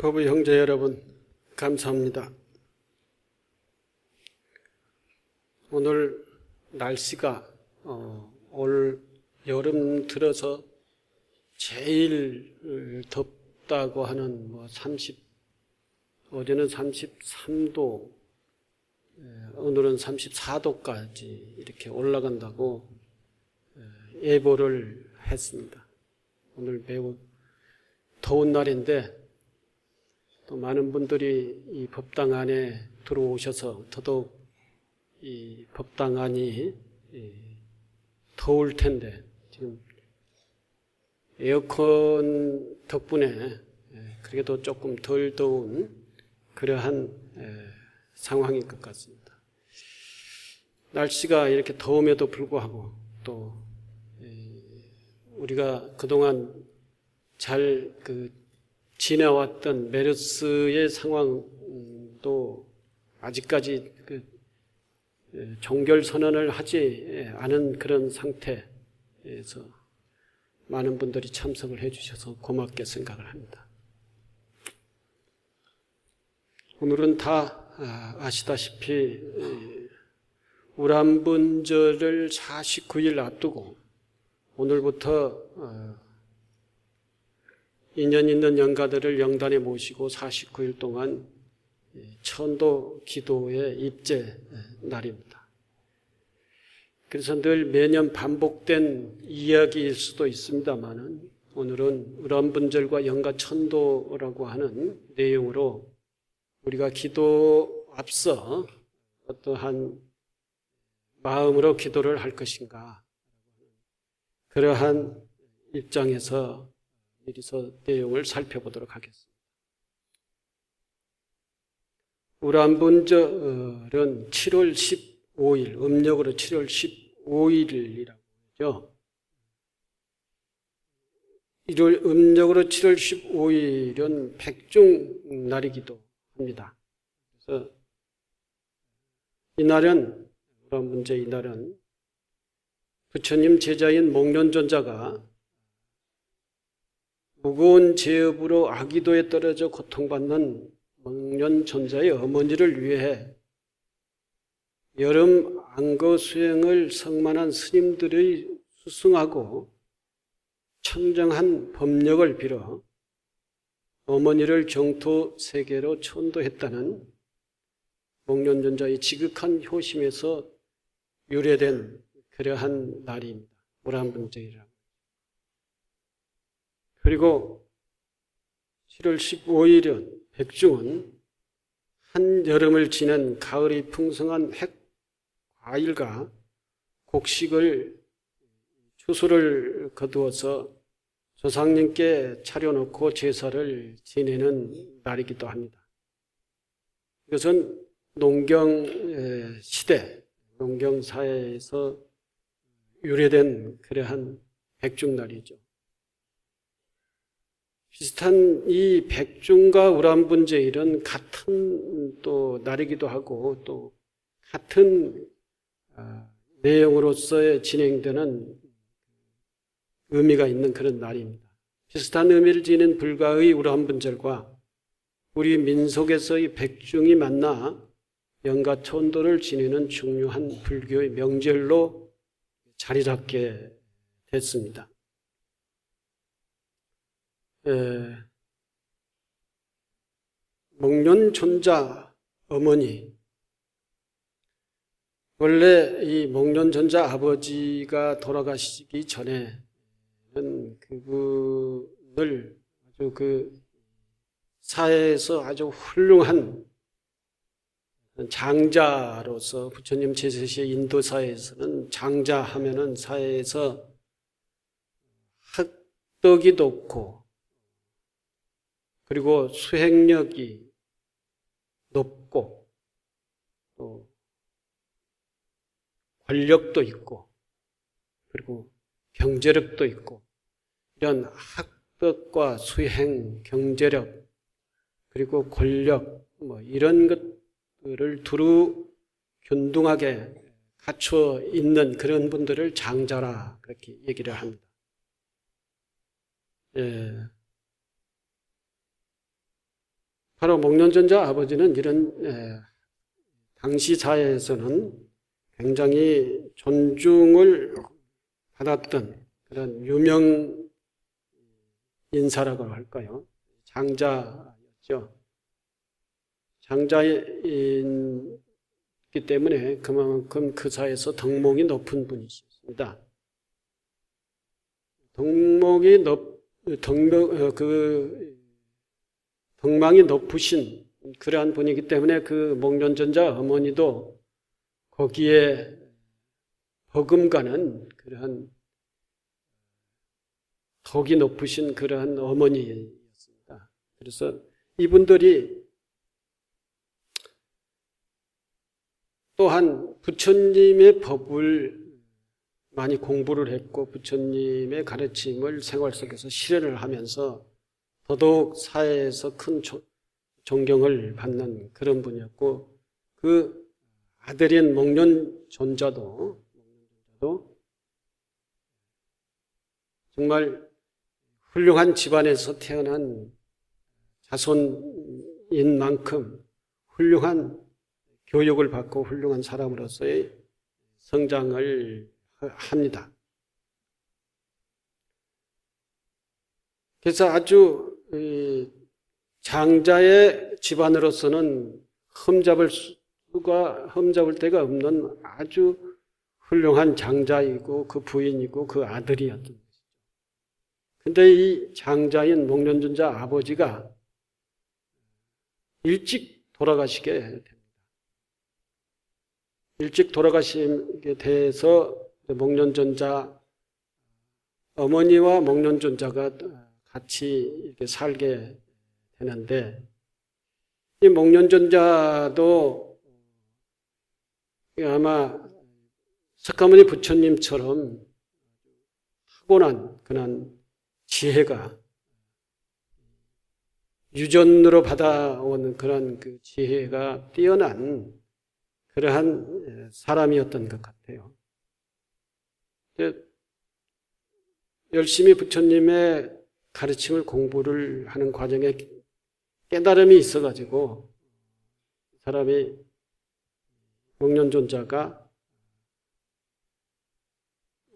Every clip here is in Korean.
법의 형제 여러분, 감사합니다. 오늘 날씨가 올 여름 들어서 제일 덥다고 하는 어제는 33도, 오늘은 34도까지 이렇게 올라간다고 예보를 했습니다. 오늘 매우 더운 날인데 또 많은 분들이 이 법당 안에 들어오셔서 더더욱 이 법당 안이 더울 텐데 지금 에어컨 덕분에 그래도 조금 덜 더운 그러한 상황인 것 같습니다. 날씨가 이렇게 더움에도 불구하고 또 우리가 그동안 잘 지내왔던 메르스의 상황도 아직까지 종결 선언을 하지 않은 그런 상태에서 많은 분들이 참석을 해주셔서 고맙게 생각을 합니다. 오늘은 다 아시다시피 우람분절을 49일 앞두고 오늘부터 인연 있는 영가들을 영단에 모시고 49일 동안 천도 기도의 입제 날입니다. 그래서 늘 매년 반복된 이야기일 수도 있습니다만은 오늘은 우람분절과 영가 천도라고 하는 내용으로 우리가 기도 앞서 어떠한 마음으로 기도를 할 것인가, 그러한 입장에서 미리서 내용을 살펴보도록 하겠습니다. 우람분절은 7월 15일, 음력으로 7월 15일이라고 하죠. 음력으로 7월 15일은 백중 날이기도 합니다. 그래서 이날은, 우람분절 이날은 부처님 제자인 목련존자가 무거운 제업으로 아기도에 떨어져 고통받는 목련존자의 어머니를 위해 여름 안거 수행을 성만한 스님들의 수승하고 청정한 법력을 빌어 어머니를 정토 세계로 천도했다는 목련존자의 지극한 효심에서 유래된 그러한 날입니다. 우람분절이라고. 그리고 7월 15일은 백중은 한여름을 지낸 가을이 풍성한 핵 과일과 곡식을 추수를 거두어서 조상님께 차려놓고 제사를 지내는 날이기도 합니다. 이것은 농경 시대, 농경 사회에서 유래된 그러한 백중날이죠. 비슷한 이 백중과 우람분절은 같은 또 날이기도 하고 또 같은 내용으로서 진행되는 의미가 있는 그런 날입니다. 비슷한 의미를 지닌 불가의 우람분절과 우리 민속에서의 백중이 만나 영가천도를 지내는 중요한 불교의 명절로 자리 잡게 됐습니다. 목련존자 어머니, 원래 이 목련존자 아버지가 돌아가시기 전에는 그분을 아주 사회에서 아주 훌륭한 장자로서 부처님 제세시의 인도사회에서는 장자 하면은 사회에서 학덕이 높고 그리고 수행력이 높고 또 권력도 있고 그리고 경제력도 있고 이런 학덕과 수행, 경제력 그리고 권력 이런 것들을 두루 균등하게 갖춰 있는 그런 분들을 장자라 그렇게 얘기를 합니다. 바로 목련전자 아버지는 이런 당시 사회에서는 굉장히 존중을 받았던 그런 유명 인사라고 할까요? 장자였죠. 장자이기 때문에 그만큼 그 사회에서 덕목이 높은 분이셨습니다. 덕망이 높으신 그러한 분이기 때문에 그 목련전자 어머니도 거기에 버금가는 그러한 덕이 높으신 그러한 어머니였습니다. 그래서 이분들이 또한 부처님의 법을 많이 공부를 했고 부처님의 가르침을 생활 속에서 실현을 하면서 더더욱 사회에서 큰 존경을 받는 그런 분이었고 그 아들인 목련존자도 정말 훌륭한 집안에서 태어난 자손인 만큼 훌륭한 교육을 받고 훌륭한 사람으로서의 성장을 합니다. 그래서 아주 장자의 집안으로서는 흠잡을 데가 없는 아주 훌륭한 장자이고 그 부인이고 그 아들이었던 것이죠. 근데 이 장자인 목련존자 아버지가 일찍 돌아가시게 됩니다. 일찍 돌아가시게 돼서 목련존자 어머니와 목련존자가 같이 이렇게 살게 되는데 이 목련존자도 아마 석가모니 부처님처럼 타고난 그런 지혜가 유전으로 받아온 그런 그 지혜가 뛰어난 그러한 사람이었던 것 같아요. 열심히 부처님의 가르침을 공부를 하는 과정에 깨달음이 있어가지고 사람이 목련존자가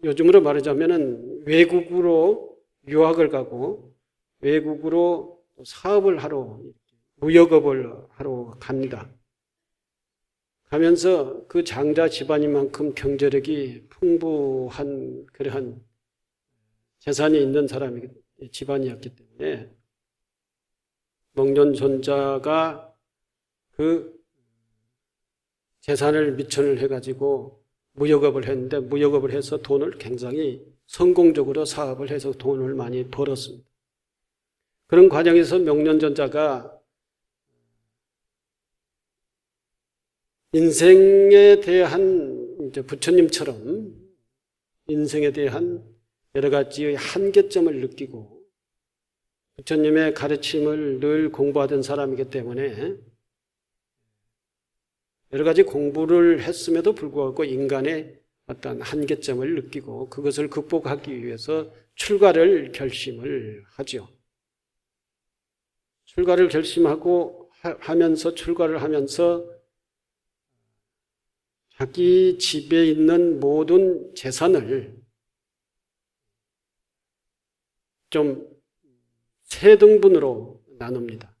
요즘으로 말하자면은 외국으로 유학을 가고 외국으로 사업을 하러 무역업을 하러 갑니다. 가면서 그 장자 집안인 만큼 경제력이 풍부한 그러한 재산이 있는 사람이 집안이었기 때문에 목련존자가 그 재산을 미천을 해가지고 무역업을 했는데 무역업을 해서 돈을 굉장히 성공적으로 사업을 해서 돈을 많이 벌었습니다. 그런 과정에서 목련존자가 인생에 대한 이제 부처님처럼 인생에 대한 여러 가지의 한계점을 느끼고 부처님의 가르침을 늘 공부하던 사람이기 때문에 여러 가지 공부를 했음에도 불구하고 인간의 어떤 한계점을 느끼고 그것을 극복하기 위해서 출가를 결심을 하죠. 출가를 결심하고 출가를 하면서 자기 집에 있는 모든 재산을 좀 세 등분으로 나눕니다.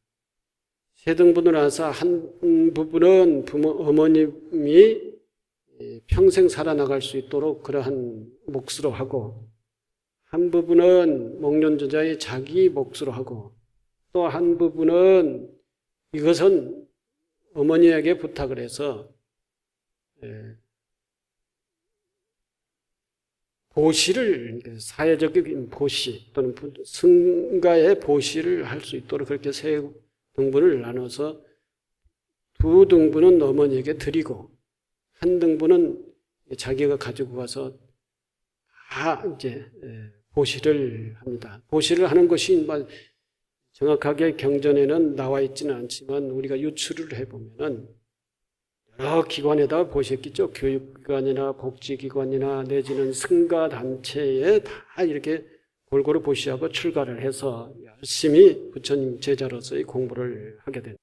세 등분으로 나눠서 한 부분은 어머님이 평생 살아나갈 수 있도록 그러한 몫으로 하고 한 부분은 목련존자의 자기 몫으로 하고 또 한 부분은 이것은 어머니에게 부탁을 해서 보시를 사회적인 보시 또는 승가의 보시를 할 수 있도록 그렇게 세 등분을 나눠서 두 등분은 어머니에게 드리고 한 등분은 자기가 가지고 가서 다 이제 보시를 합니다. 보시를 하는 것이 정확하게 경전에는 나와 있지는 않지만 우리가 유추를 해보면은 여러 기관에다 보셨겠죠. 교육기관이나 복지기관이나 내지는 승가단체에 다 이렇게 골고루 보시하고 출가를 해서 열심히 부처님 제자로서의 공부를 하게 됩니다.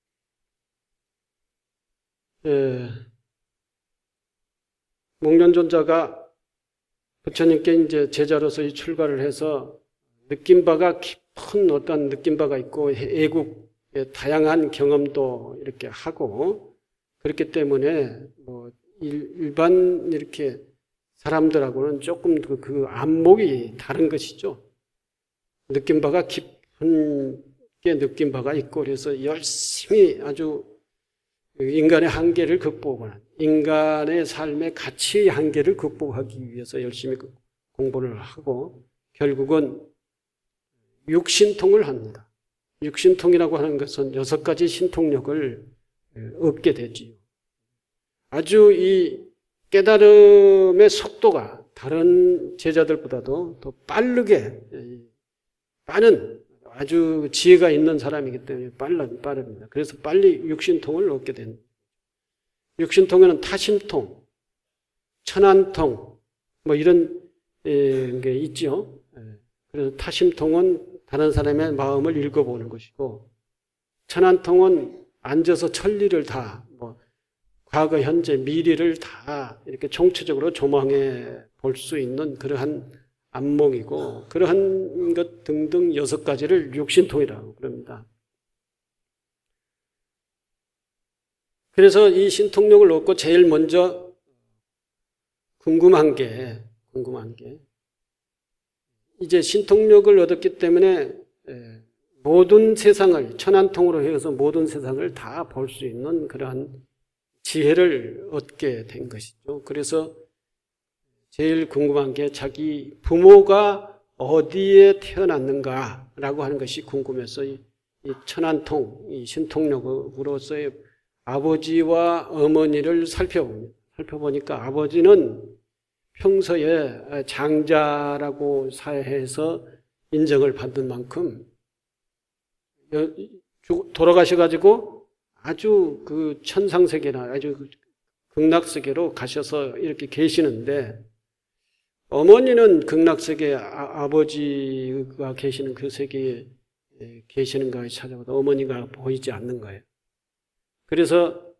목련존자가 부처님께 이제 제자로서의 출가를 해서 느낀 바가 깊은 어떤 느낀 바가 있고 애국의 다양한 경험도 이렇게 하고 그렇기 때문에 뭐 일반 이렇게 사람들하고는 조금 그 안목이 다른 것이죠. 느낀 바가 깊은 게 느낀 바가 있고 그래서 열심히 아주 인간의 한계를 극복하는 인간의 삶의 가치의 한계를 극복하기 위해서 열심히 공부를 하고 결국은 육신통을 합니다. 육신통이라고 하는 것은 6가지 신통력을 얻게 되지요. 아주 이 깨달음의 속도가 다른 제자들보다도 더 빠른 아주 지혜가 있는 사람이기 때문에 빠릅니다. 그래서 빨리 육신통을 얻게 됩니다. 육신통에는 타심통, 천안통, 뭐 이런 게 있죠. 그래서 타심통은 다른 사람의 마음을 읽어보는 것이고, 천안통은 앉아서 천리를 다, 뭐 과거, 현재, 미래를 다 이렇게 총체적으로 조망해 볼 수 있는 그러한 안목이고 그러한 것 등등 6가지를 육신통이라고 그럽니다. 그래서 이 신통력을 얻고 제일 먼저 궁금한 게 이제 신통력을 얻었기 때문에 모든 세상을 천안통으로 해서 모든 세상을 다 볼 수 있는 그러한 지혜를 얻게 된 것이죠. 그래서 제일 궁금한 게 자기 부모가 어디에 태어났는가라고 하는 것이 궁금해서 이 천안통, 이 신통력으로서의 아버지와 어머니를 살펴보니까 아버지는 평소에 장자라고 사회에서 인정을 받는 만큼 돌아가셔가지고 아주 그 천상세계나 아주 극락세계로 가셔서 이렇게 계시는데 어머니는 극락세계 아버지가 계시는 그 세계에 계시는가 찾아보다 어머니가 보이지 않는 거예요. 그래서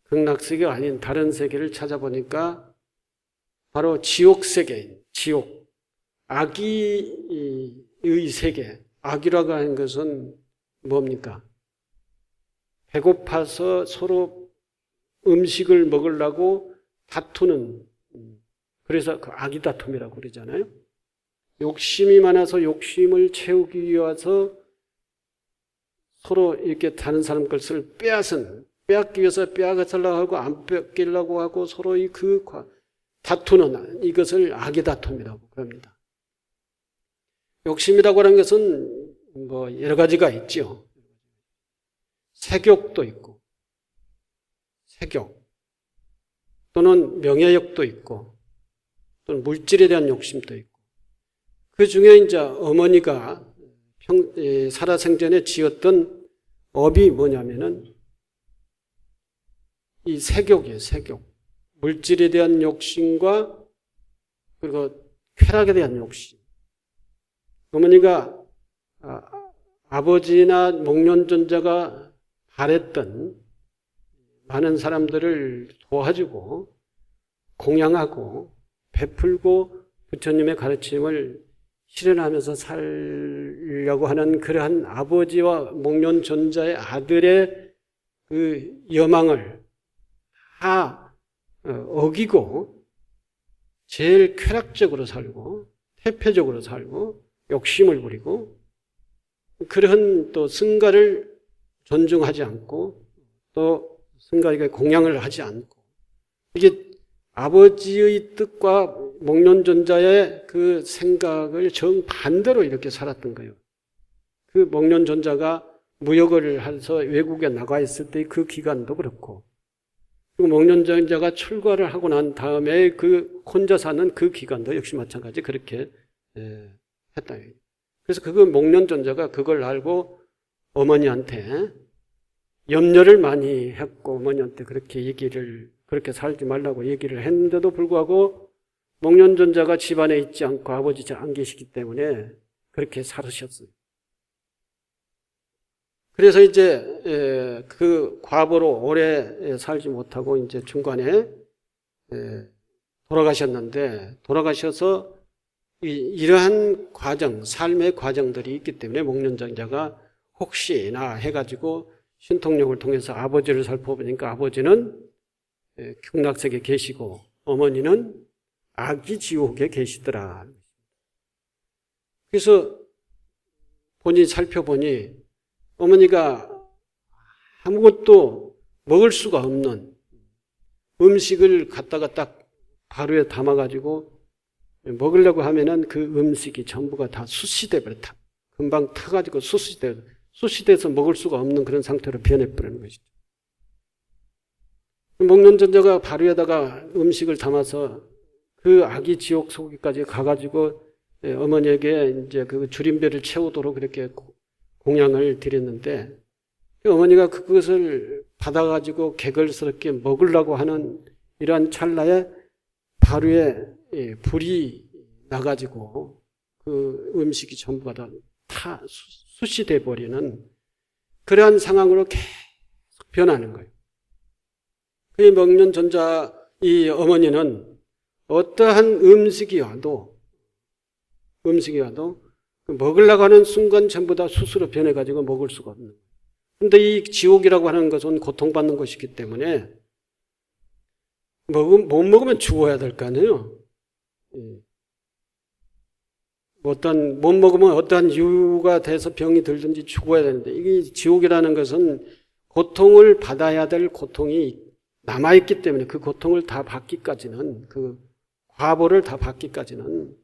극락세계가 아닌 다른 세계를 찾아보니까 바로 지옥세계인 지옥, 악의의 세계. 악이라고 하는 것은 뭡니까? 배고파서 서로 음식을 먹으려고 다투는, 그래서 그 악의 다툼이라고 그러잖아요. 욕심이 많아서 욕심을 채우기 위해서 서로 이렇게 다른 사람 것을 빼앗기 위해서 빼앗으려고 하고 안 뺏기려고 하고 서로의 그 다투는 이것을 악의 다툼이라고 그럽니다. 욕심이라고 하는 것은 뭐 여러 가지가 있죠. 색욕도 있고, 색욕 또는 명예욕도 있고, 또는 물질에 대한 욕심도 있고, 그 중에 이제 어머니가 살아생전에 지었던 업이 뭐냐면은 이 색욕이에요, 색욕. 물질에 대한 욕심과 그리고 쾌락에 대한 욕심. 어머니가 아버지나 목련존자가 바랬던 많은 사람들을 도와주고 공양하고 베풀고 부처님의 가르침을 실현하면서 살려고 하는 그러한 아버지와 목련존자의 아들의 그 여망을 다 어기고 제일 쾌락적으로 살고 태폐적으로 살고 욕심을 부리고 그런 또 승가를 존중하지 않고 또 승가에게 공양을 하지 않고 이게 아버지의 뜻과 목련존자의 그 생각을 정반대로 이렇게 살았던 거예요. 그 목련존자가 무역을 해서 외국에 나가 있을 때 그 기간도 그렇고 그리고 목련존자가 출가를 하고 난 다음에 그 혼자 사는 그 기간도 역시 마찬가지 그렇게 했다. 그래서 그 목련존자가 그걸 알고 어머니한테 염려를 많이 했고 어머니한테 그렇게 살지 말라고 얘기를 했는데도 불구하고 목련존자가 집안에 있지 않고 아버지 안 계시기 때문에 그렇게 살으셨어요. 그래서 이제 그 과보로 오래 살지 못하고 이제 중간에 돌아가셨는데, 돌아가셔서 이러한 과정, 삶의 과정들이 있기 때문에 목련전자가 혹시나 해가지고 신통력을 통해서 아버지를 살펴보니까 아버지는 극락세계에 계시고 어머니는 아기 지옥에 계시더라. 그래서 본인이 살펴보니 어머니가 아무것도 먹을 수가 없는 음식을 갖다가 딱 바루에 담아가지고 먹으려고 하면은 그 음식이 전부가 다 수시돼 버렸다. 금방 타가지고 수시돼서 먹을 수가 없는 그런 상태로 변해버리는 것이죠. 목련전자가 바루에다가 음식을 담아서 그 아기 지옥 속에까지 가가지고 어머니에게 이제 그 줄임배를 채우도록 그렇게 공양을 드렸는데, 어머니가 그것을 받아가지고 개걸스럽게 먹으려고 하는 이러한 찰나에 바루에 불이 나가지고 그 음식이 전부가 다 수시돼 버리는 그러한 상황으로 계속 변하는 거예요. 그 목련전자 이 어머니는 어떠한 음식이 와도 먹으려고 하는 순간 전부 다 수수로 변해가지고 먹을 수가 없는 거예요. 그런데 이 지옥이라고 하는 것은 고통받는 것이기 때문에 못 먹으면 죽어야 될 거 아니에요. 못 먹으면 어떠한 이유가 돼서 병이 들든지 죽어야 되는데, 이게 지옥이라는 것은 고통을 받아야 될 고통이 남아있기 때문에 그 고통을 다 받기까지는, 그 과보를 다 받기까지는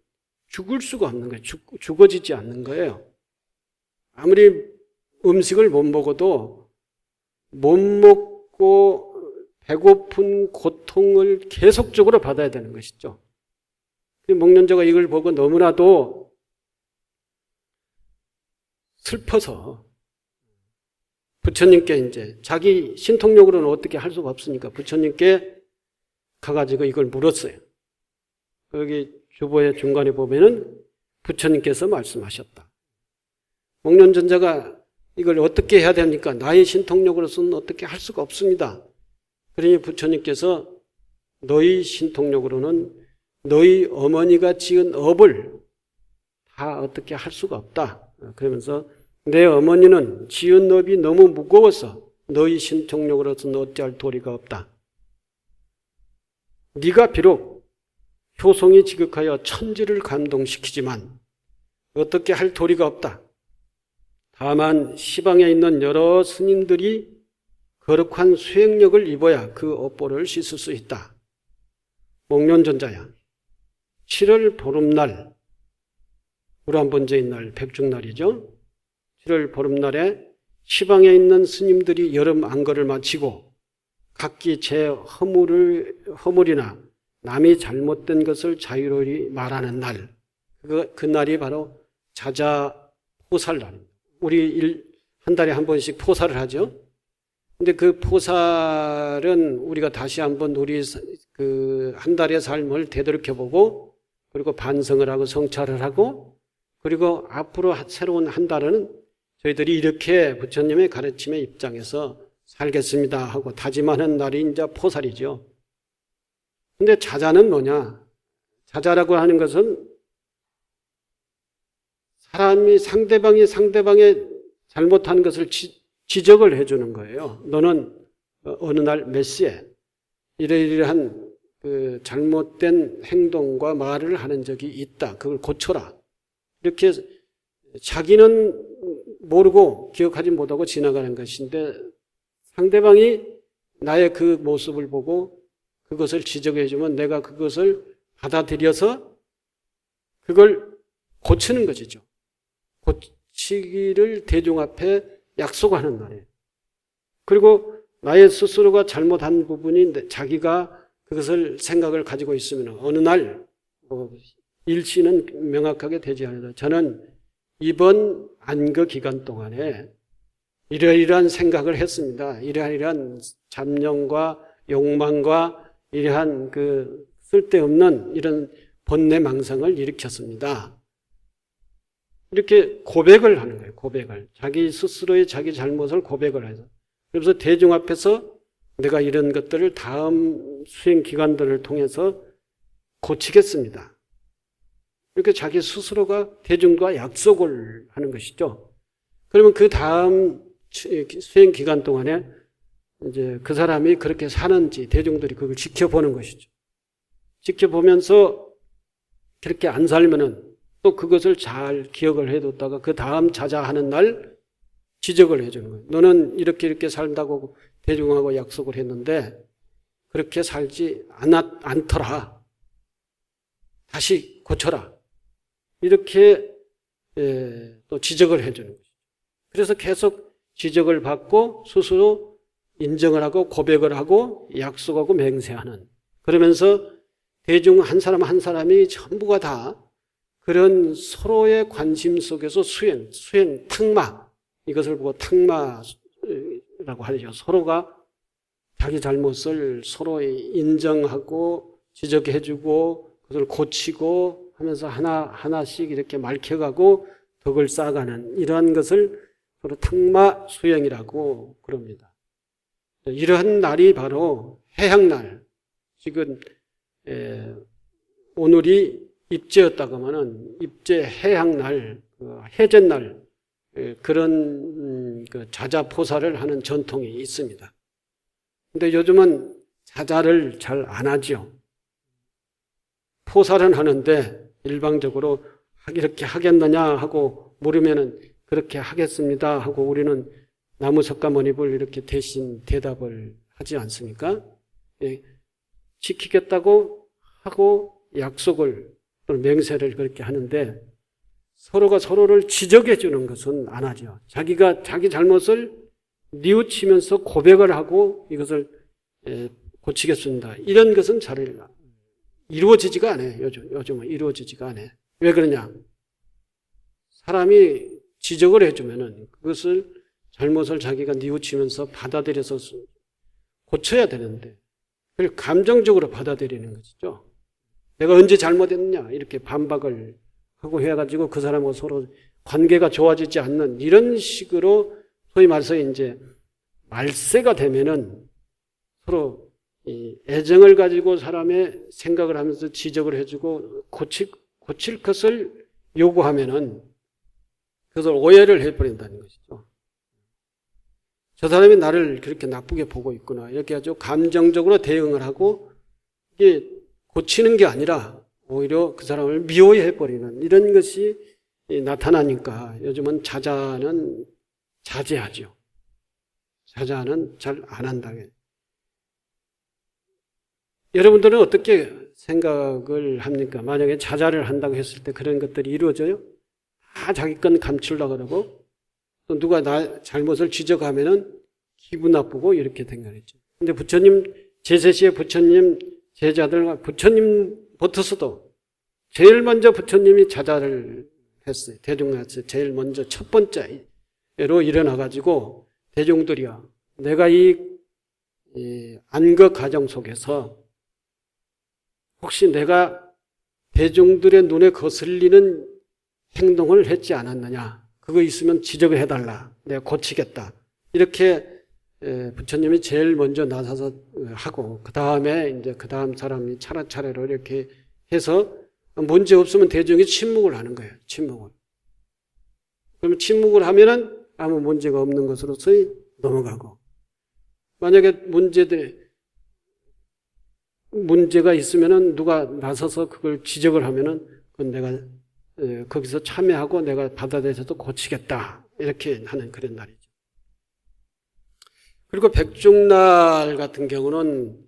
죽을 수가 없는 거예요. 죽어지지 않는 거예요. 아무리 음식을 못 먹어도 못 먹고 배고픈 고통을 계속적으로 받아야 되는 것이죠. 목련자가 이걸 보고 너무나도 슬퍼서 부처님께 이제 자기 신통력으로는 어떻게 할 수가 없으니까 부처님께 가가지고 이걸 물었어요. 여기 주보의 중간에 보면은 부처님께서 말씀하셨다. 목련전자가 이걸 어떻게 해야 됩니까? 나의 신통력으로서는 어떻게 할 수가 없습니다. 그러니 부처님께서 너희 신통력으로는 너희 어머니가 지은 업을 다 어떻게 할 수가 없다. 그러면서 내 어머니는 지은 업이 너무 무거워서 너희 신통력으로서는 어찌할 도리가 없다. 네가 비록 효성이 지극하여 천지를 감동시키지만 어떻게 할 도리가 없다. 다만 시방에 있는 여러 스님들이 거룩한 수행력을 입어야 그 업보를 씻을 수 있다. 목련전자야, 7월 보름날, 우란번제인 날, 백중날이죠. 7월 보름날에 시방에 있는 스님들이 여름 안거를 마치고 각기 제 허물이나 남이 잘못된 것을 자유로이 말하는 날, 그 날이 바로 자자포살날입니다. 우리 한 달에 한 번씩 포살을 하죠. 근데 그 포살은 우리가 다시 한번 우리 그 한 달의 삶을 되돌이켜보고, 그리고 반성을 하고 성찰을 하고, 그리고 앞으로 새로운 한 달은 저희들이 이렇게 부처님의 가르침의 입장에서 살겠습니다 하고 다짐하는 날이 이제 포살이죠. 근데 자자는 뭐냐? 자자라고 하는 것은 상대방이 상대방의 잘못한 것을 지적을 해주는 거예요. 너는 어느 날 몇 시에 이러이러한 그 잘못된 행동과 말을 하는 적이 있다. 그걸 고쳐라. 이렇게 자기는 모르고 기억하지 못하고 지나가는 것인데, 상대방이 나의 그 모습을 보고 그것을 지적해 주면 내가 그것을 받아들여서 그걸 고치는 것이죠. 고치기를 대중 앞에 약속하는 날이에요. 그리고 나의 스스로가 잘못한 부분이 자기가 그것을 생각을 가지고 있으면 어느 날 일시는 명확하게 되지 않아도 저는 이번 안거 기간 동안에 이러이러한 생각을 했습니다. 이러이러한 잡념과 욕망과 이러한 그 쓸데없는 이런 번뇌망상을 일으켰습니다. 이렇게 고백을 하는 거예요. 고백을. 자기 스스로의 자기 잘못을 고백을 해서. 그래서 대중 앞에서 내가 이런 것들을 다음 수행 기관들을 통해서 고치겠습니다. 이렇게 자기 스스로가 대중과 약속을 하는 것이죠. 그러면 그 다음 수행 기간 동안에 이제 그 사람이 그렇게 사는지 대중들이 그걸 지켜보는 것이죠. 지켜보면서 그렇게 안 살면은 또 그것을 잘 기억을 해뒀다가 그 다음 자자하는 날 지적을 해주는 거예요. 너는 이렇게 살다고 대중하고 약속을 했는데 그렇게 살지 않더라. 다시 고쳐라. 이렇게 또 지적을 해주는 거죠. 그래서 계속 지적을 받고 스스로 인정을 하고 고백을 하고 약속하고 맹세하는, 그러면서 대중 한 사람 한 사람이 전부가 다 그런 서로의 관심 속에서 수행, 탁마, 이것을 보고 탁마라고 하죠. 서로가 자기 잘못을 서로 인정하고 지적해주고 그것을 고치고 하면서 하나씩 이렇게 밝혀가고 덕을 쌓아가는 이러한 것을 서로 탁마 수행이라고 그럽니다. 이러한 날이 바로 해향날, 지금 오늘이 입제였다고 하면은 입제 해향날, 해전날, 그런 자자포사를 하는 전통이 있습니다. 근데 요즘은 자자를 잘 안 하죠. 포사는 하는데 일방적으로 이렇게 하겠느냐 하고 물으면은 그렇게 하겠습니다 하고 우리는 나무석가모니불 이렇게 대신 대답을 하지 않습니까? 지키겠다고 하고 약속을 또는 맹세를 그렇게 하는데 서로가 서로를 지적해 주는 것은 안 하죠. 자기가 자기 잘못을 뉘우치면서 고백을 하고 이것을 고치겠습니다. 이런 것은 잘 이루어지지가 않아요. 요즘은 이루어지지가 않아요. 왜 그러냐? 사람이 지적을 해주면은 그것을 잘못을 자기가 뉘우치면서 받아들여서 고쳐야 되는데 그걸 감정적으로 받아들이는 것이죠. 내가 언제 잘못했느냐 이렇게 반박을 하고 해가지고 그 사람하고 서로 관계가 좋아지지 않는 이런 식으로 소위 말해서 이제 말세가 되면은 서로 이 애정을 가지고 사람의 생각을 하면서 지적을 해주고 고칠 것을 요구하면은 그것을 오해를 해버린다는 것이죠. 저 사람이 나를 그렇게 나쁘게 보고 있구나 이렇게 아주 감정적으로 대응을 하고 이게 고치는 게 아니라 오히려 그 사람을 미워해버리는 이런 것이 나타나니까 요즘은 자자는 자제하죠. 자자는 잘 안 한다. 여러분들은 어떻게 생각을 합니까? 만약에 자자를 한다고 했을 때 그런 것들이 이루어져요? 다 자기 건 감추려고 그러고 또 누가 나 잘못을 지적하면은 기분 나쁘고 이렇게 된 거겠죠. 근데 부처님, 제세시에 부처님 제자들과 부처님부터서도 제일 먼저 부처님이 자자를 했어요. 대중한테 제일 먼저 첫 번째로 일어나가지고 대중들이야. 내가 이 안거 가정 속에서 혹시 내가 대중들의 눈에 거슬리는 행동을 했지 않았느냐. 그거 있으면 지적을 해달라. 내가 고치겠다. 이렇게 부처님이 제일 먼저 나서서 하고 그 다음에 이제 그 다음 사람이 차례차례로 이렇게 해서 문제 없으면 대중이 침묵을 하는 거예요. 침묵을. 그러면 침묵을 하면은 아무 문제가 없는 것으로서 넘어가고 만약에 문제가 있으면은 누가 나서서 그걸 지적을 하면은 그건 내가 거기서 참여하고 내가 받아들여서 고치겠다. 이렇게 하는 그런 날이죠. 그리고 백중날 같은 경우는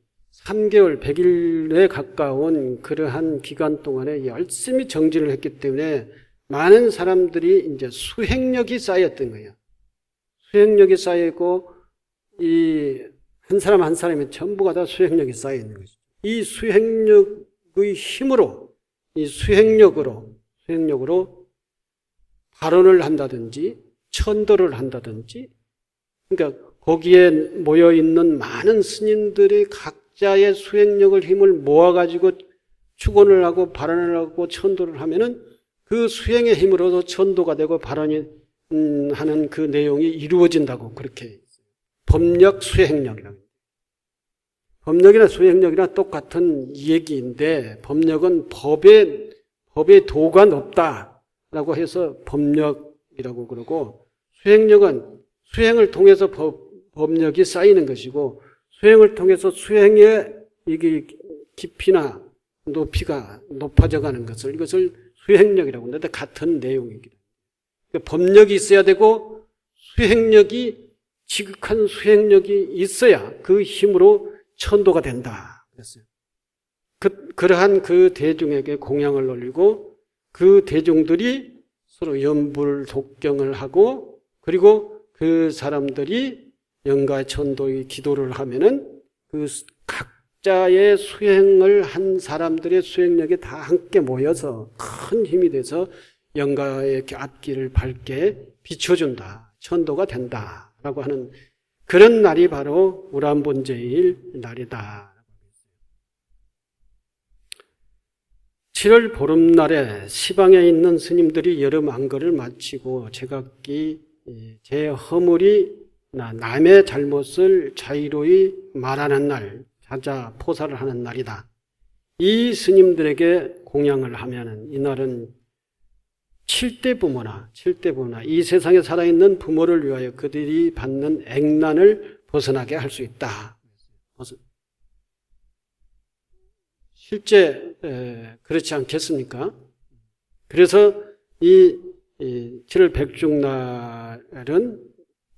3개월, 100일에 가까운 그러한 기간 동안에 열심히 정진을 했기 때문에 많은 사람들이 이제 수행력이 쌓였던 거예요. 수행력이 쌓이고 이 한 사람 한 사람이 전부가 다 수행력이 쌓여 있는 거죠. 이 수행력의 힘으로, 이 수행력으로 발언을 한다든지 천도를 한다든지 그러니까 거기에 모여있는 많은 스님들이 각자의 수행력을 힘을 모아가지고 축원을 하고 발언을 하고 천도를 하면은 그 수행의 힘으로도 천도가 되고 발언이 하는 그 내용이 이루어진다고 그렇게 법력 수행력이라고. 법력이나 수행력이나 똑같은 얘기인데 법력은 법의 도가 높다라고 해서 법력이라고 그러고 수행력은 수행을 통해서 법력이 쌓이는 것이고 수행을 통해서 수행의 이게 깊이나 높이가 높아져 가는 이것을 수행력이라고 하는데 같은 내용입니다. 그러니까 법력이 있어야 되고 수행력이 지극한 수행력이 있어야 그 힘으로 천도가 된다 그랬어요. 그러한 그 대중에게 공양을 올리고 그 대중들이 서로 연불 독경을 하고 그리고 그 사람들이 영가 천도의 기도를 하면은 그 각자의 수행을 한 사람들의 수행력이 다 함께 모여서 큰 힘이 돼서 영가의 앞길을 밝게 비춰준다. 천도가 된다라고 하는 그런 날이 바로 우람본제일 날이다. 7월 보름날에 시방에 있는 스님들이 여름 안거를 마치고 제각기 제 허물이 남의 잘못을 자유로이 말하는 날, 자자 포사를 하는 날이다. 이 스님들에게 공양을 하면은 이날은 7대 부모나 이 세상에 살아있는 부모를 위하여 그들이 받는 액난을 벗어나게 할 수 있다. 실제 그렇지 않겠습니까? 그래서 이 7월 백중날은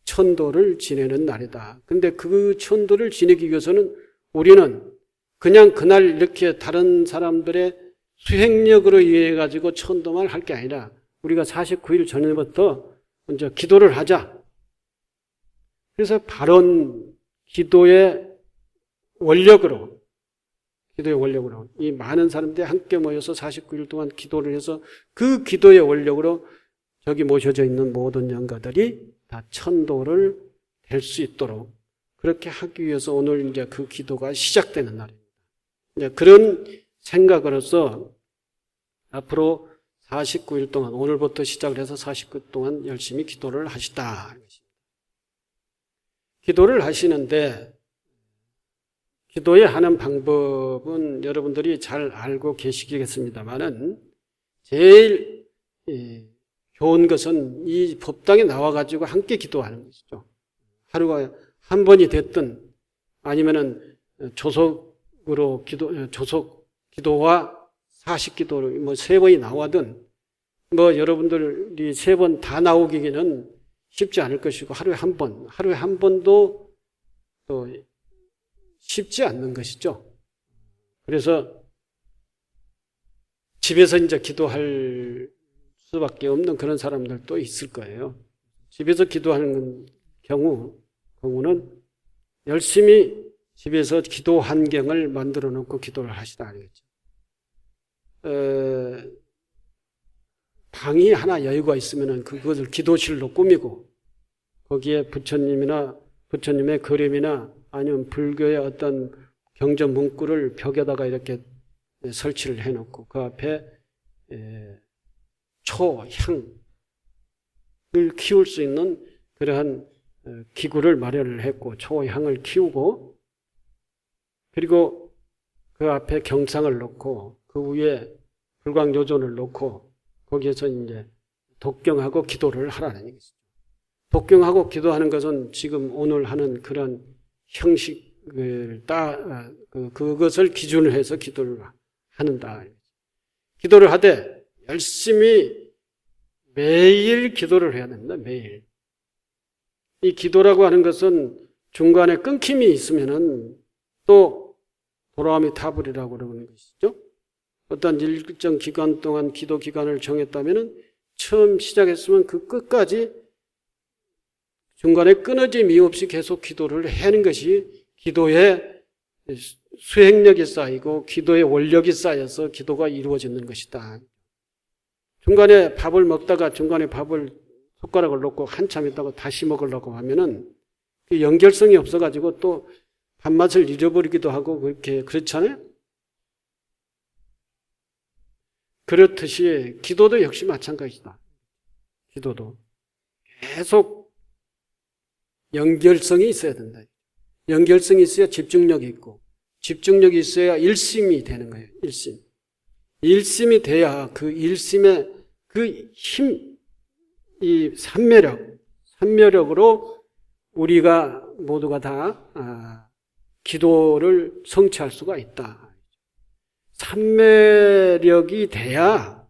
천도를 지내는 날이다. 근데 그 천도를 지내기 위해서는 우리는 그냥 그날 이렇게 다른 사람들의 수행력으로 의해 가지고 천도만 할 게 아니라 우리가 49일 전에부터 먼저 기도를 하자. 그래서 바른 기도의 원력으로 이 많은 사람들이 함께 모여서 49일 동안 기도를 해서 그 기도의 원력으로 저기 모셔져 있는 모든 영가들이 다 천도를 될 수 있도록 그렇게 하기 위해서 오늘 이제 그 기도가 시작되는 날입니다. 이제 그런 생각으로서 앞으로 49일 동안 오늘부터 시작을 해서 49일 동안 열심히 기도를 하시다. 기도를 하시는데 기도에 하는 방법은 여러분들이 잘 알고 계시겠습니다만은 제일 좋은 것은 이 법당에 나와가지고 함께 기도하는 것이죠. 하루가 한 번이 됐든 아니면은 조속 기도와 사식기도로 뭐 3번이 나와든 뭐 여러분들이 3번 다 나오기는 쉽지 않을 것이고 하루에 한 번도 또 쉽지 않는 것이죠. 그래서 집에서 이제 기도할 수밖에 없는 그런 사람들도 있을 거예요. 집에서 기도하는 경우는 열심히 집에서 기도 환경을 만들어 놓고 기도를 하시다 알겠죠. 방이 하나 여유가 있으면은 그것을 기도실로 꾸미고 거기에 부처님의 그림이나 아니면 불교의 어떤 경전 문구를 벽에다가 이렇게 설치를 해놓고 그 앞에 초향을 키울 수 있는 그러한 기구를 마련을 했고 초향을 키우고 그리고 그 앞에 경상을 놓고 그 위에 불광요존을 놓고 거기에서 이제 독경하고 기도를 하라는 얘기죠. 독경하고 기도하는 것은 지금 오늘 하는 그런 형식을 그것을 기준으로 해서 기도를 하는다. 기도를 하되 열심히 매일 기도를 해야 됩니다. 매일. 이 기도라고 하는 것은 중간에 끊김이 있으면은 또 돌아오미 타불이라고 그러는 것이죠. 어떤 일정 기간 동안 기도 기간을 정했다면은 처음 시작했으면 그 끝까지 중간에 끊어짐이 없이 계속 기도를 하는 것이 기도의 수행력이 쌓이고 기도의 원력이 쌓여서 기도가 이루어지는 것이다. 중간에 밥을 먹다가 중간에 밥을 숟가락을 놓고 한참 있다가 다시 먹으려고 하면은 그 연결성이 없어가지고 또 밥맛을 잃어버리기도 하고 그렇잖아요. 그렇듯이 기도도 역시 마찬가지다. 기도도 계속 연결성이 있어야 된다. 연결성이 있어야 집중력이 있고, 집중력이 있어야 일심이 되는 거예요. 일심. 일심이 돼야 그 일심의 그 힘, 이 산매력으로 우리가 모두가 다 기도를 성취할 수가 있다. 산매력이 돼야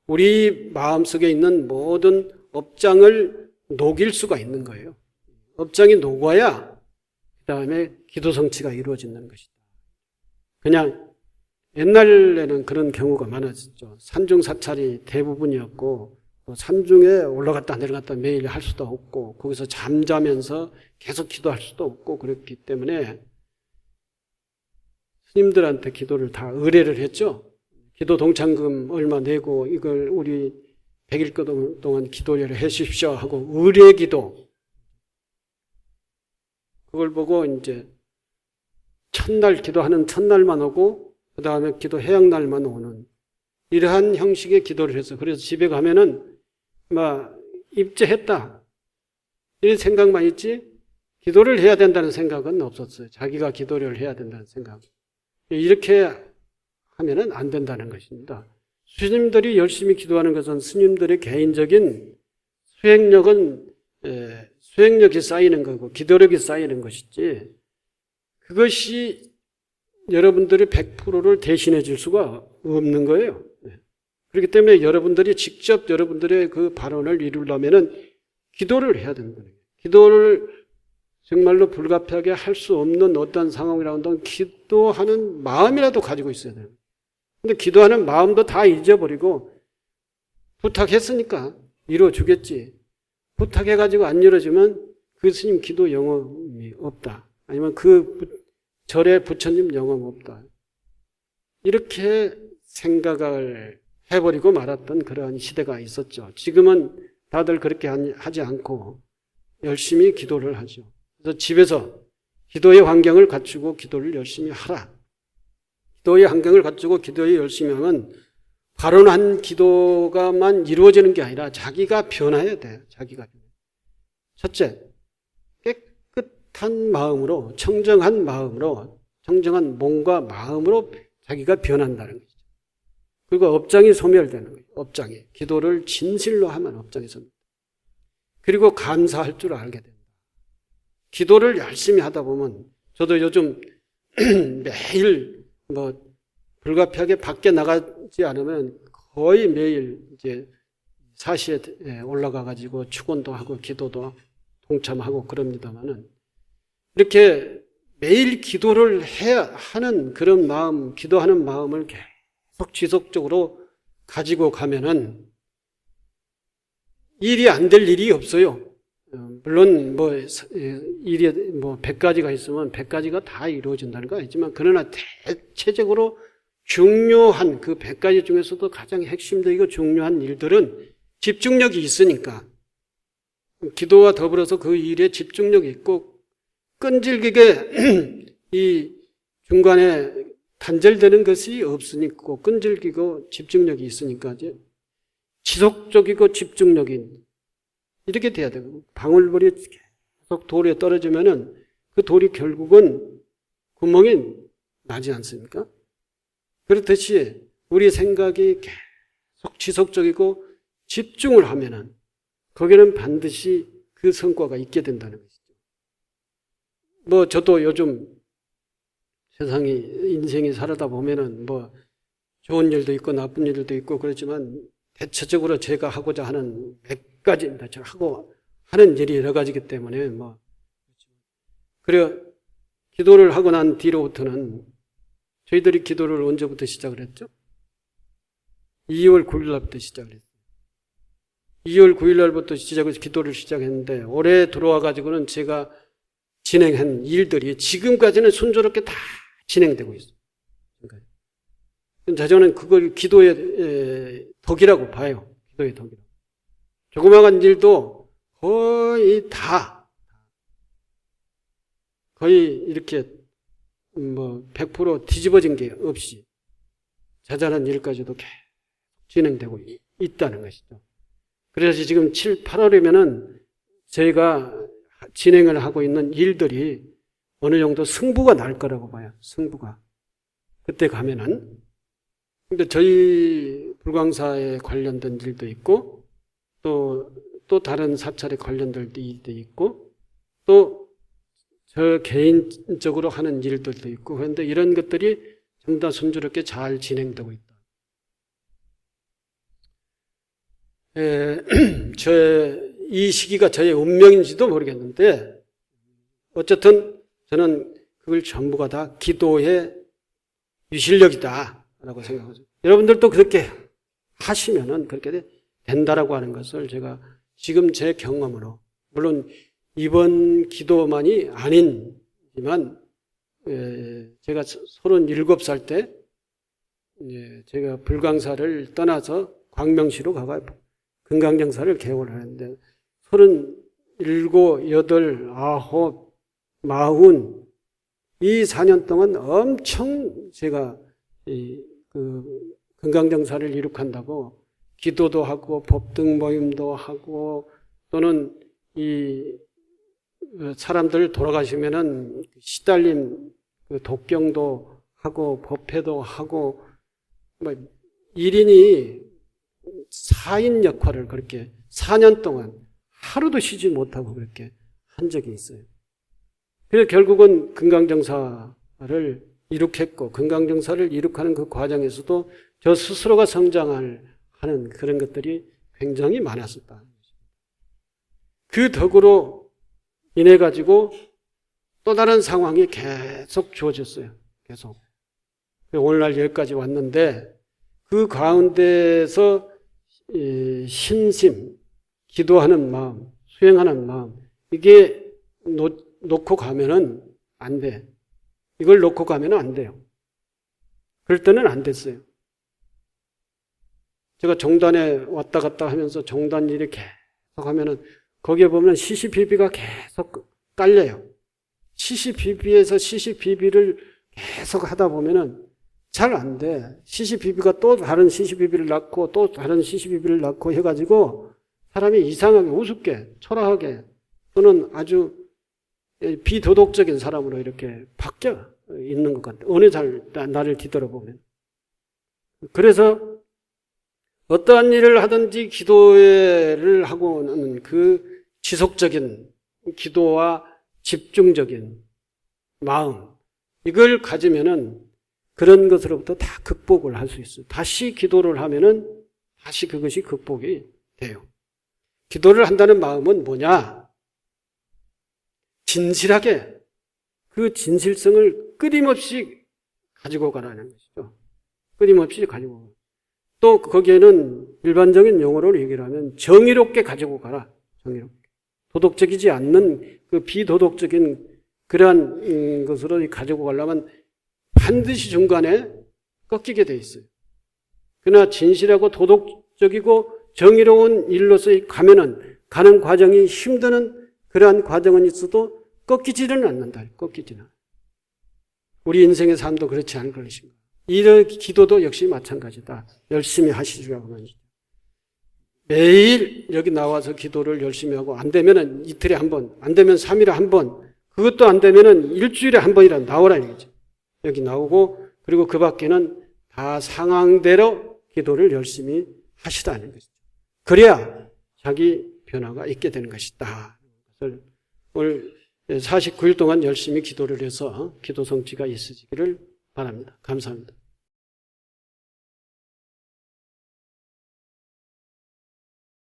우리 마음속에 있는 모든 업장을 녹일 수가 있는 거예요. 업장이 녹아야 그 다음에 기도 성취가 이루어진다는 것이다. 그냥 옛날에는 그런 경우가 많았죠. 산중사찰이 대부분이었고, 산중에 올라갔다 내려갔다 매일 할 수도 없고, 거기서 잠자면서 계속 기도할 수도 없고, 그렇기 때문에 스님들한테 기도를 다 의뢰를 했죠. 기도 동창금 얼마 내고 이걸 우리 100일 동안 기도를 해 주십시오 하고 의뢰 기도. 그걸 보고 이제 첫날 기도하는 첫날만 오고 그 다음에 기도 해양날만 오는 이러한 형식의 기도를 해서 그래서 집에 가면은 막 입제했다 이런 생각만 있지 기도를 해야 된다는 생각은 없었어요. 자기가 기도를 해야 된다는 생각. 이렇게 하면은 안 된다는 것입니다. 스님들이 열심히 기도하는 것은 스님들의 개인적인 수행력이 쌓이는 거고 기도력이 쌓이는 것이지 그것이 여러분들이 100%를 대신해 줄 수가 없는 거예요. 그렇기 때문에 여러분들이 직접 여러분들의 그 발언을 이루려면은 기도를 해야 되는 거예요. 기도를 정말로 불가피하게 할 수 없는 어떤 상황이라고 한다면 기도하는 마음이라도 가지고 있어야 돼요. 근데 기도하는 마음도 다 잊어버리고 부탁했으니까 이루어주겠지. 부탁해가지고 안 이루어지면 그 스님 기도 영험이 없다. 아니면 그 절의 부처님 영험 없다. 이렇게 생각을 해버리고 말았던 그러한 시대가 있었죠. 지금은 다들 그렇게 하지 않고 열심히 기도를 하죠. 그래서 집에서 기도의 환경을 갖추고 기도를 열심히 하라. 기도의 환경을 갖추고 기도에 열심히 하면 발언한 기도가만 이루어지는 게 아니라 자기가 변화해야 돼요. 자기가. 첫째, 깨끗한 마음으로, 청정한 몸과 마음으로 자기가 변한다는 거죠. 그리고 업장이 소멸되는 거예요. 업장이. 기도를 진실로 하면 업장이 소멸. 그리고 감사할 줄 알게 된다. 기도를 열심히 하다 보면 저도 요즘 매일 불가피하게 밖에 나가지 않으면 거의 매일 이제 사시에 올라가 가지고 축원도 하고 기도도 동참하고 그럽니다만은 이렇게 매일 기도를 해야 하는 그런 마음, 기도하는 마음을 계속 지속적으로 가지고 가면은 일이 안 될 일이 없어요. 물론 일이 100가지가 있으면 100가지가 다 이루어진다는 거 아니지만 그러나 대체적으로 중요한 그 100가지 중에서도 가장 핵심적이고 중요한 일들은 집중력이 있으니까 기도와 더불어서 그 일에 집중력이 있고 끈질기게 이 중간에 단절되는 것이 없으니까 끈질기고 집중력이 있으니까 이제 지속적이고 집중력인 이렇게 돼야 되고 방울물이 계속 돌에 떨어지면은 그 돌이 결국은 구멍이 나지 않습니까? 그렇듯이 우리 생각이 계속 지속적이고 집중을 하면은 거기는 반드시 그 성과가 있게 된다는 것이죠. 저도 요즘 세상이 인생이 살아다 보면은 좋은 일도 있고 나쁜 일도 있고 그렇지만 대체적으로 제가 하고자 하는 몇 가지입니다. 제가 하고 하는 일이 여러 가지이기 때문에 그래 기도를 하고 난 뒤로부터는 저희들이 기도를 언제부터 시작을 했죠? 2월 9일 날부터 시작을 했어요. 2월 9일 날부터 기도를 시작했는데 올해 들어와 가지고는 제가 진행한 일들이 지금까지는 순조롭게 다 진행되고 있어요. 저는 그걸 기도의 덕이라고 봐요. 기도의 덕이라고. 조그마한 일도 거의 이렇게 100% 뒤집어진 게 없이 자잘한 일까지도 계속 진행되고 있다는 것이죠. 그래서 지금 7, 8월이면은 저희가 진행을 하고 있는 일들이 어느 정도 승부가 날 거라고 봐요. 승부가. 그때 가면은. 근데 저희 불광사에 관련된 일도 있고, 또 다른 사찰에 관련된 일도 있고, 또 저 개인적으로 하는 일들도 있고, 그런데 이런 것들이 전부 다 순조롭게 잘 진행되고 있다. 이 시기가 저의 운명인지도 모르겠는데, 어쨌든 저는 그걸 전부가 다 기도의 유실력이다 라고 생각하죠. 여러분들도 그렇게 하시면은 그렇게 된다라고 하는 것을 제가 지금 제 경험으로, 물론 이번 기도만이 아니지만, 제가 37살 때 제가 불광사를 떠나서 광명시로 가가 금강정사를 개원을 하는데 37, 8, 9, 40 이 4년 동안 엄청 제가 그 금강정사를 이룩한다고 기도도 하고 법등 모임도 하고, 또는 이 사람들 돌아가시면은 시달림 그 독경도 하고 법회도 하고, 뭐 1인이 4인 역할을 그렇게 4년 동안 하루도 쉬지 못하고 그렇게 한 적이 있어요. 그래서 결국은 금강정사를 이룩했고, 금강정사를 이룩하는 그 과정에서도 저 스스로가 성장을 하는 그런 것들이 굉장히 많았었다. 그 덕으로 인해 가지고 또 다른 상황이 계속 주어졌어요. 계속. 오늘날 여기까지 왔는데, 그 가운데서 신심, 기도하는 마음, 수행하는 마음, 이게 놓고 가면은 안 돼. 이걸 놓고 가면은 안 돼요. 그럴 때는 안 됐어요. 제가 정단에 왔다 갔다 하면서 정단 일이 계속 하면은 거기에 보면 CCBB가 계속 깔려요. CCBB에서 CCBB를 계속 하다 보면은 잘 안 돼. CCBB가 또 다른 CCBB를 낳고 또 다른 CCBB를 낳고 해가지고 사람이 이상하게 우습게 초라하게 또는 아주 비도덕적인 사람으로 이렇게 바뀌어 있는 것 같아. 어느 잘 나를 뒤돌아보면. 그래서 어떠한 일을 하든지 기도를 하고는 그 지속적인 기도와 집중적인 마음, 이걸 가지면은 그런 것으로부터 다 극복을 할 수 있어요. 다시 기도를 하면은 다시 그것이 극복이 돼요. 기도를 한다는 마음은 뭐냐? 진실하게 그 진실성을 끊임없이 가지고 가라는 것이죠. 끊임없이 가지고 가라. 또 거기에는 일반적인 용어로 얘기를 하면 정의롭게 가지고 가라. 정의롭게. 도덕적이지 않는 그 비도덕적인 그러한 것으로 가지고 가려면 반드시 중간에 꺾이게 돼 있어요. 그러나 진실하고 도덕적이고 정의로운 일로서 가면은 가는 과정이 힘드는 그러한 과정은 있어도 꺾이지는 않는다. 꺾이지는. 우리 인생의 삶도 그렇지 않을 것인가. 이 기도도 역시 마찬가지다. 열심히 하시라고 하는. 매일 여기 나와서 기도를 열심히 하고, 안 되면은 이틀에 한 번, 안 되면 3일에 한 번, 그것도 안 되면은 일주일에 한 번이라도 나오라는 거죠. 여기 나오고, 그리고 그 밖에는 다 상황대로 기도를 열심히 하시라는 것이죠. 그래야 자기 변화가 있게 되는 것이다. 그것을 오늘 49일 동안 열심히 기도를 해서 기도 성취가 있으시기를 바랍니다. 감사합니다.